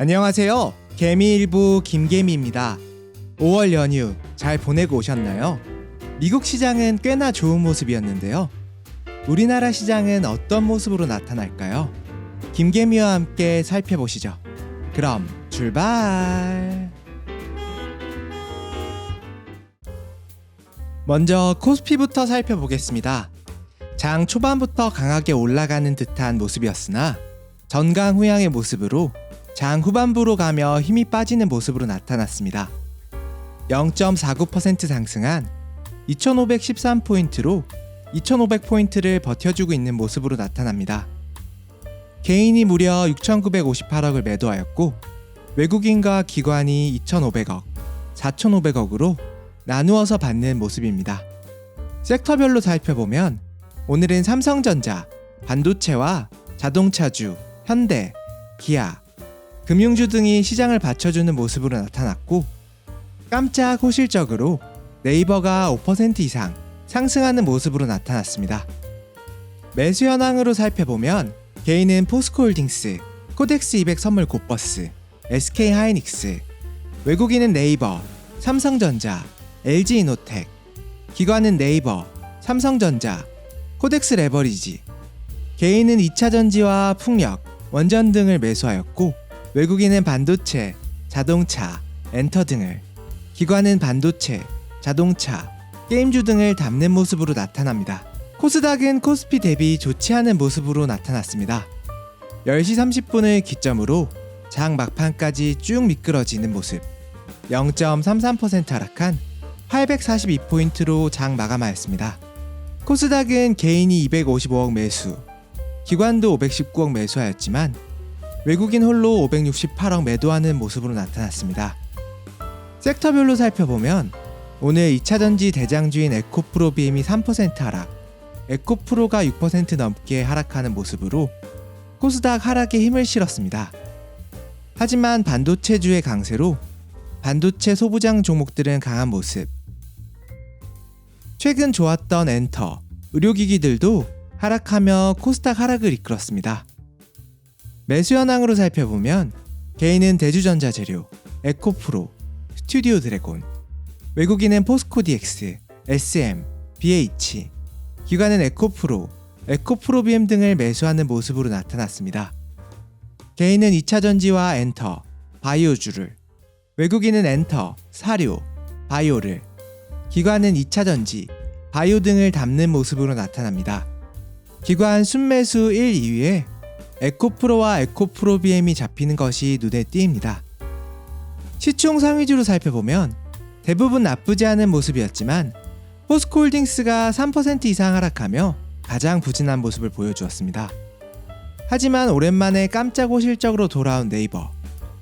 안녕하세요. 개미일보 김개미입니다. 5월 연휴 잘 보내고 오셨나요? 미국 시장은 꽤나 좋은 모습이었는데요. 우리나라 시장은 어떤 모습으로 나타날까요? 김개미와 함께 살펴보시죠. 그럼 출발! 먼저 코스피부터 살펴보겠습니다. 장 초반부터 강하게 올라가는 듯한 모습이었으나 전강 후양의 모습으로 장 후반부로 가며 힘이 빠지는 모습으로 나타났습니다. 0.49% 상승한 2513포인트로 2500포인트를 버텨주고 있는 모습으로 나타납니다. 개인이 무려 6958억을 매도하였고 외국인과 기관이 2500억, 4500억으로 나누어서 받는 모습입니다. 섹터별로 살펴보면 오늘은 삼성전자, 반도체와 자동차주, 현대, 기아, 금융주 등이 시장을 받쳐주는 모습으로 나타났고 깜짝 호실적으로 네이버가 5% 이상 상승하는 모습으로 나타났습니다. 매수 현황으로 살펴보면 개인은 포스코홀딩스, 코덱스200 선물 곧버스, SK하이닉스, 외국인은 네이버, 삼성전자, LG이노텍, 기관은 네이버, 삼성전자, 코덱스 레버리지, 개인은 2차전지와 풍력, 원전 등을 매수하였고 외국인은 반도체, 자동차, 엔터 등을, 기관은 반도체, 자동차, 게임주 등을 담는 모습으로 나타납니다. 코스닥은 코스피 대비 좋지 않은 모습으로 나타났습니다. 10시 30분을 기점으로 장 막판까지 쭉 미끄러지는 모습, 0.33% 하락한 842포인트로 장 마감하였습니다. 코스닥은 개인이 255억 매수, 기관도 519억 매수하였지만 외국인 홀로 568억 매도하는 모습으로 나타났습니다. 섹터별로 살펴보면 오늘 2차전지 대장주인 에코프로비엠이 3% 하락, 에코프로가 6% 넘게 하락하는 모습으로 코스닥 하락에 힘을 실었습니다. 하지만 반도체주의 강세로 반도체 소부장 종목들은 강한 모습, 최근 좋았던 엔터, 의료기기들도 하락하며 코스닥 하락을 이끌었습니다. 매수 현황으로 살펴보면 개인은 대주전자재료, 에코프로, 스튜디오 드래곤, 외국인은 포스코DX, SM, BH, 기관은 에코프로, 에코프로비엠 등을 매수하는 모습으로 나타났습니다. 개인은 2차전지와 엔터, 바이오주를, 외국인은 엔터, 사료, 바이오를, 기관은 2차전지, 바이오 등을 담는 모습으로 나타납니다. 기관 순매수 1, 2위에 에코프로와 에코프로비엠이 잡히는 것이 눈에 띄입니다. 시총 상위주로 살펴보면 대부분 나쁘지 않은 모습이었지만 포스코홀딩스가 3% 이상 하락하며 가장 부진한 모습을 보여주었습니다. 하지만 오랜만에 깜짝 호실적으로 돌아온 네이버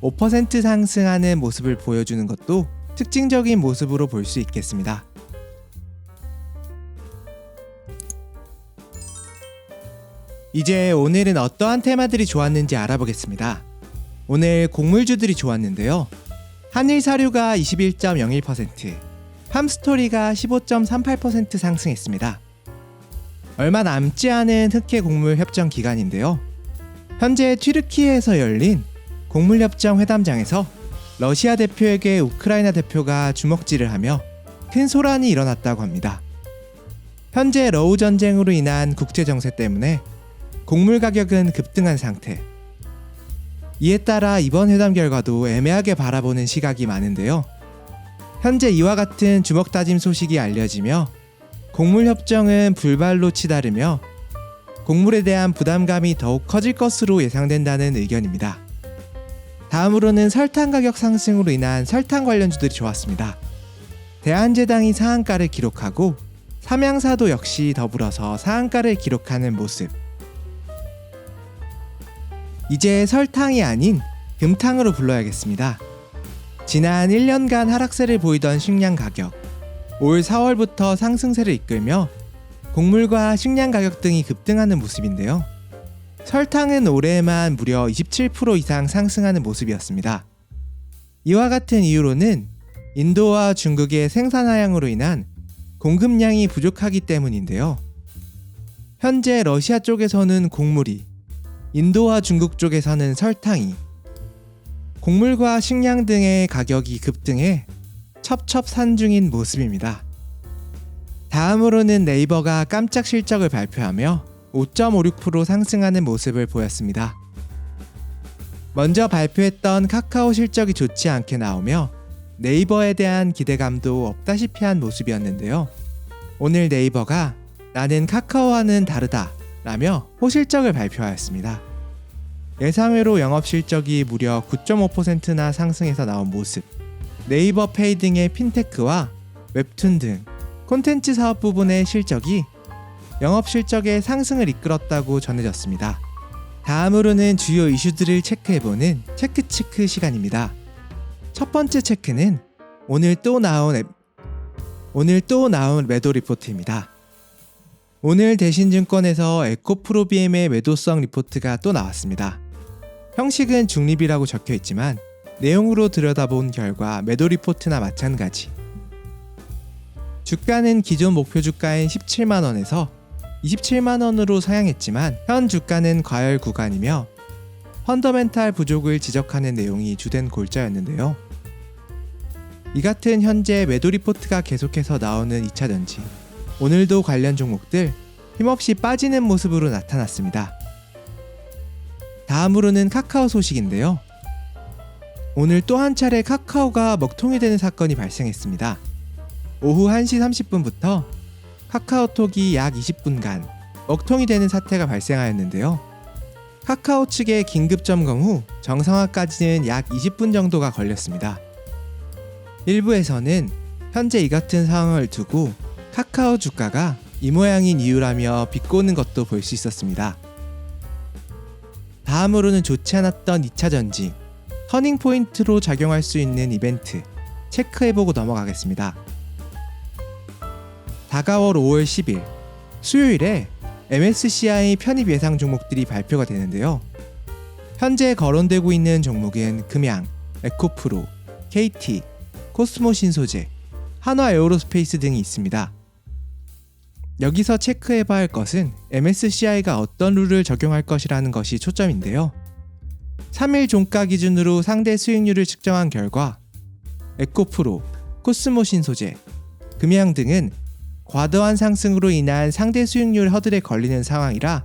5% 상승하는 모습을 보여주는 것도 특징적인 모습으로 볼 수 있겠습니다. 이제 오늘은 어떠한 테마들이 좋았는지 알아보겠습니다. 오늘 곡물주들이 좋았는데요. 한일사료가 21.01%, 팜스토리가 15.38% 상승했습니다. 얼마 남지 않은 흑해 곡물 협정 기간인데요. 현재 튀르키예에서 열린 곡물 협정 회담장에서 러시아 대표에게 우크라이나 대표가 주먹질을 하며 큰 소란이 일어났다고 합니다. 현재 러우 전쟁으로 인한 국제 정세 때문에 곡물 가격은 급등한 상태. 이에 따라 이번 회담 결과도 애매하게 바라보는 시각이 많은데요. 현재 이와 같은 주먹 다짐 소식이 알려지며 곡물 협정은 불발로 치달으며 곡물에 대한 부담감이 더욱 커질 것으로 예상된다는 의견입니다. 다음으로는 설탕 가격 상승으로 인한 설탕 관련주들이 좋았습니다. 대한제당이 상한가를 기록하고 삼양사도 역시 더불어서 상한가를 기록하는 모습. 이제 설탕이 아닌 금탕으로 불러야겠습니다. 지난 1년간 하락세를 보이던 식량 가격, 올 4월부터 상승세를 이끌며 곡물과 식량 가격 등이 급등하는 모습인데요. 설탕은 올해에만 무려 27% 이상 상승하는 모습이었습니다. 이와 같은 이유로는 인도와 중국의 생산 하향으로 인한 공급량이 부족하기 때문인데요. 현재 러시아 쪽에서는 곡물이, 인도와 중국 쪽에서는 설탕이, 곡물과 식량 등의 가격이 급등해 첩첩산중인 모습입니다. 다음으로는 네이버가 깜짝 실적을 발표하며 5.56% 상승하는 모습을 보였습니다. 먼저 발표했던 카카오 실적이 좋지 않게 나오며 네이버에 대한 기대감도 없다시피 한 모습이었는데요. 오늘 네이버가 나는 카카오와는 다르다 라며 호실적을 발표하였습니다. 예상외로 영업실적이 무려 9.5%나 상승해서 나온 모습, 네이버 페이 등의 핀테크와 웹툰 등 콘텐츠 사업 부분의 실적이 영업실적의 상승을 이끌었다고 전해졌습니다. 다음으로는 주요 이슈들을 체크해보는 체크치크 시간입니다. 첫 번째 체크는 오늘 또 나온 매도 리포트입니다. 오늘 대신증권에서 에코프로비엠의 매도성 리포트가 또 나왔습니다. 형식은 중립이라고 적혀있지만 내용으로 들여다본 결과 매도 리포트나 마찬가지. 주가는 기존 목표 주가인 17만원에서 27만원으로 상향했지만 현 주가는 과열 구간이며 펀더멘탈 부족을 지적하는 내용이 주된 골자였는데요. 이 같은 현재 매도 리포트가 계속해서 나오는 2차전지, 오늘도 관련 종목들 힘없이 빠지는 모습으로 나타났습니다. 다음으로는 카카오 소식인데요. 오늘 또 한 차례 카카오가 먹통이 되는 사건이 발생했습니다. 오후 1시 30분부터 카카오톡이 약 20분간 먹통이 되는 사태가 발생하였는데요. 카카오 측의 긴급 점검 후 정상화까지는 약 20분 정도가 걸렸습니다. 일부에서는 현재 이 같은 상황을 두고 카카오 주가가 이 모양인 이유라며 비꼬는 것도 볼 수 있었습니다. 다음으로는 좋지 않았던 2차전지, 터닝포인트로 작용할 수 있는 이벤트 체크해보고 넘어가겠습니다. 다가올 5월 10일 수요일에 MSCI 편입 예상 종목들이 발표가 되는데요. 현재 거론되고 있는 종목은 금양, 에코프로, KT, 코스모 신소재, 한화 에어로스페이스 등이 있습니다. 여기서 체크해봐야 할 것은 MSCI가 어떤 룰을 적용할 것이라는 것이 초점인데요. 3일 종가 기준으로 상대 수익률을 측정한 결과 에코프로, 코스모 신소재, 금양 등은 과도한 상승으로 인한 상대 수익률 허들에 걸리는 상황이라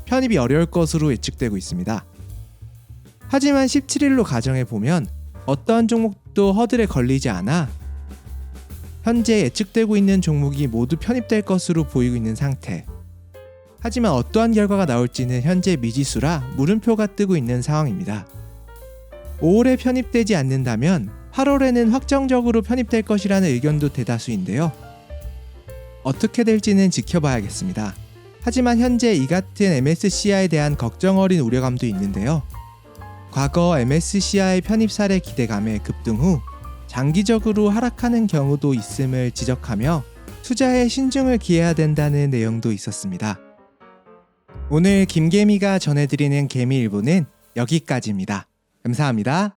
편입이 어려울 것으로 예측되고 있습니다. 하지만 17일로 가정해보면 어떠한 종목도 허들에 걸리지 않아 현재 예측되고 있는 종목이 모두 편입될 것으로 보이고 있는 상태. 하지만 어떠한 결과가 나올지는 현재 미지수라 물음표가 뜨고 있는 상황입니다. 5월에 편입되지 않는다면 8월에는 확정적으로 편입될 것이라는 의견도 대다수인데요. 어떻게 될지는 지켜봐야겠습니다. 하지만 현재 이 같은 MSCI에 대한 걱정 어린 우려감도 있는데요. 과거 MSCI 편입 사례 기대감의 급등 후 장기적으로 하락하는 경우도 있음을 지적하며 투자에 신중을 기해야 된다는 내용도 있었습니다. 오늘 김개미가 전해드리는 개미일보는 여기까지입니다. 감사합니다.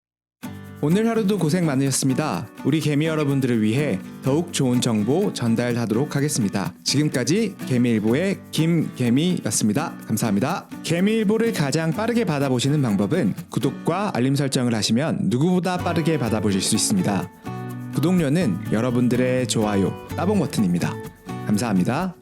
오늘 하루도 고생 많으셨습니다. 우리 개미 여러분들을 위해 더욱 좋은 정보 전달하도록 하겠습니다. 지금까지 개미일보의 김개미였습니다. 감사합니다. 개미일보를 가장 빠르게 받아보시는 방법은 구독과 알림 설정을 하시면 누구보다 빠르게 받아보실 수 있습니다. 구독료는 여러분들의 좋아요, 따봉 버튼입니다. 감사합니다.